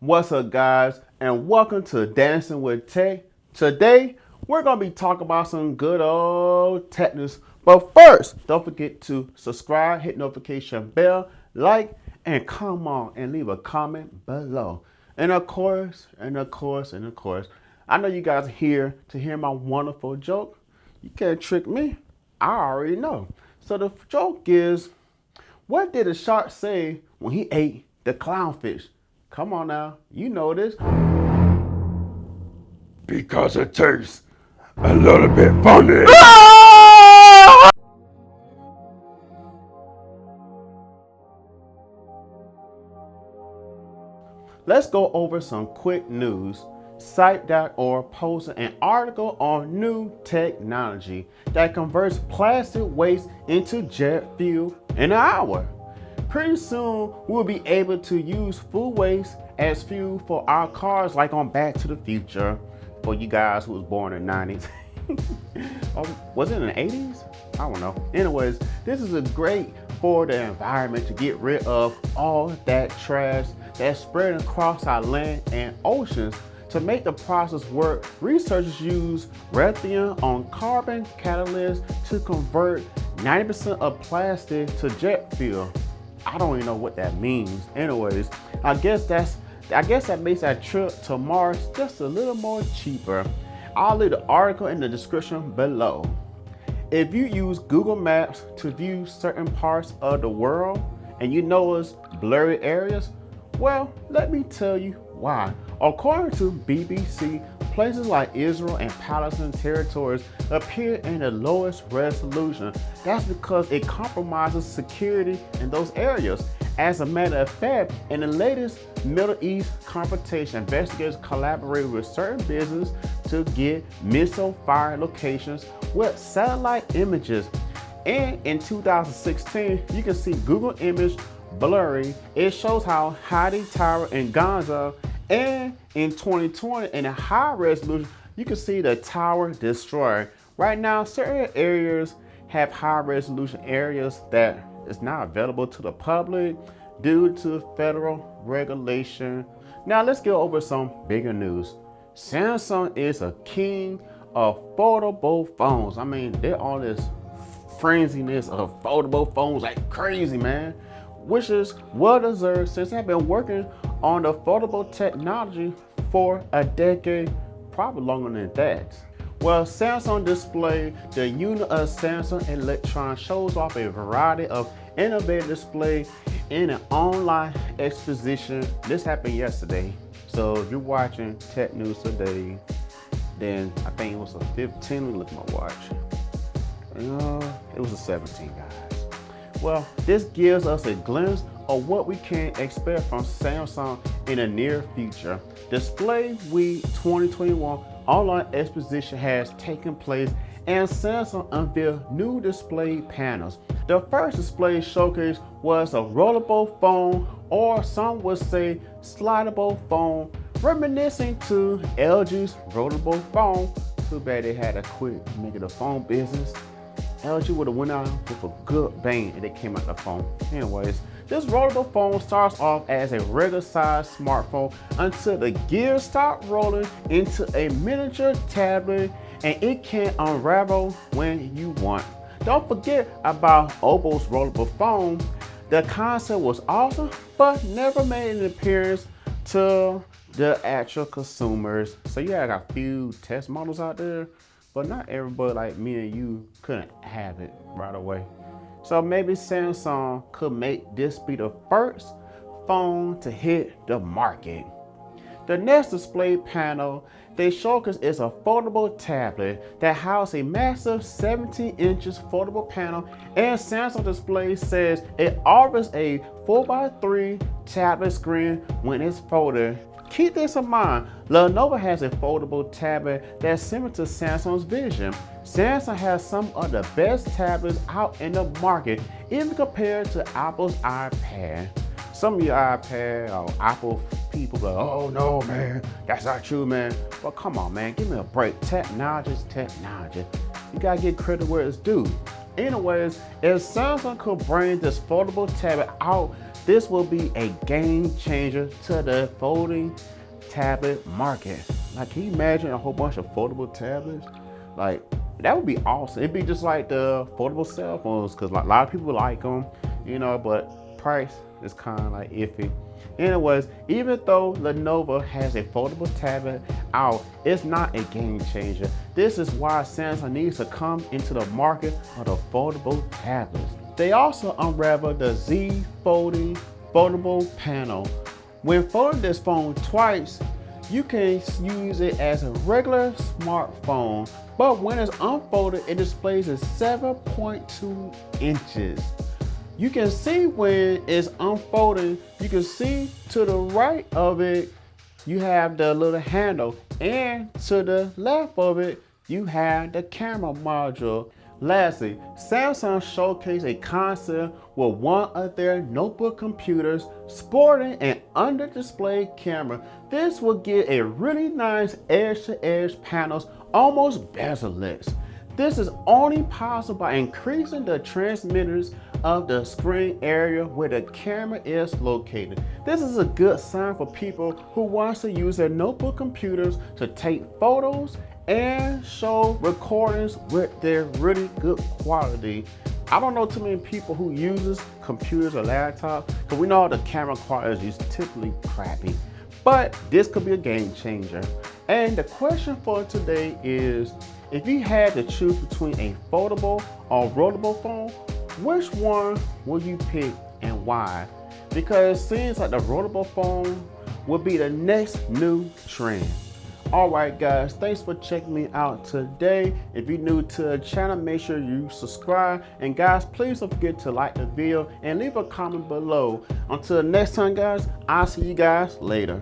What's up, guys, and welcome to Dancing with Tech. Today, we're going to be talking about some good old tech news. But first, don't forget to subscribe, hit notification bell, like, and come on and leave a comment below. And of course, I know you guys are here to hear my wonderful joke. You can't trick me. I already know. So the joke is, what did the shark say when he ate the clownfish? Come on now, you know this. Because it tastes a little bit funny. Let's go over some quick news. Site.org posted an article on new technology that converts plastic waste into jet fuel in an hour. Pretty soon, we'll be able to use food waste as fuel for our cars, like on Back to the Future. For you guys who was born in the 90s. Was it in the 80s? I don't know. Anyways, this is a great for the environment to get rid of all that trash that's spread across our land and oceans. To make the process work, researchers use lithium on carbon catalyst to convert 90% of plastic to jet fuel. I don't even know what that means. Anyways, I guess that makes that trip to Mars just a little more cheaper. I'll leave the article in the description below. If you use Google Maps to view certain parts of the world and you notice blurry areas, well, let me tell you why. According to BBC, places like Israel and Palestinian territories appear in the lowest resolution. That's because it compromises security in those areas. As a matter of fact, in the latest Middle East confrontation, investigators collaborated with certain businesses to get missile fire locations with satellite images. And in 2016, you can see Google image blurry. It shows how Hadi Tower in Gaza, and in 2020, in a high resolution, you can see the tower destroyed. Right now, certain areas have high resolution areas that is not available to the public due to federal regulation. Now let's go over some bigger news. Samsung is a king of foldable phones. I mean, they're on this frenziness of foldable phones like crazy, man, which is well deserved since they've been working on the foldable technology for a decade, probably longer than that. Well, Samsung Display, the unit of Samsung Electronics, shows off a variety of innovative displays in an online exposition. This happened yesterday. So if you're watching Tech News Today, then I think it was a 15. Let me look at my watch. It was a 17, guys. Well, this gives us a glimpse of what we can expect from Samsung in the near future. Display Week 2021 online exposition has taken place and Samsung unveiled new display panels. The first display showcase was a rollable phone, or some would say slidable phone, reminiscing to LG's rollable phone. Too bad they had to quit making the phone business. LG would have went out with a good bang and they came out the phone. Anyways, this rollable phone starts off as a regular sized smartphone until the gears start rolling into a miniature tablet, and it can unravel when you want. Don't forget about Oppo's rollable phone. The concept was awesome, but never made an appearance to the actual consumers. So yeah, I got a few test models out there, but not everybody like me and you couldn't have it right away. So maybe Samsung could make this be the first phone to hit the market. The next display panel they showcase is a foldable tablet that houses a massive 17 inches foldable panel, and Samsung Display says it offers a 4x3 tablet screen when it's folded. Keep this in mind, Lenovo has a foldable tablet that's similar to Samsung's Vision. Samsung has some of the best tablets out in the market, even compared to Apple's iPad. Some of your iPad or Apple people go, oh no man, that's not true, man. Well, come on, man, give me a break. Technology is technology. You gotta get credit where it's due. Anyways, if Samsung could bring this foldable tablet out This will be a game changer to the folding tablet market. Like, can you imagine a whole bunch of foldable tablets? Like, that would be awesome. It'd be just like the foldable cell phones, because like, a lot of people like them, but price is kind of like iffy. Anyways, even though Lenovo has a foldable tablet out, it's not a game changer. This is why Samsung needs to come into the market of the foldable tablets. They also unraveled the Z foldable panel. When folding this phone twice, you can use it as a regular smartphone, but when it's unfolded, it displays at 7.2 inches. You can see when it's unfolded, you can see to the right of it, you have the little handle, and to the left of it, you have the camera module. Lastly, Samsung showcased a concept with one of their notebook computers sporting an under-display camera. This will give a really nice edge-to-edge panels, almost bezel-less. This is only possible by increasing the transmitters of the screen area where the camera is located. This is a good sign for people who want to use their notebook computers to take photos and show recordings with their really good quality. I don't know too many people who uses computers or laptops, because we know the camera quality is typically crappy. But this could be a game changer. And the question for today is, if you had to choose between a foldable or rollable phone, which one will you pick and why? Because it seems like the rollable phone will be the next new trend. Alright guys, thanks for checking me out today. If you're new to the channel, make sure you subscribe. And guys, please don't forget to like the video and leave a comment below. Until next time guys, I'll see you guys later.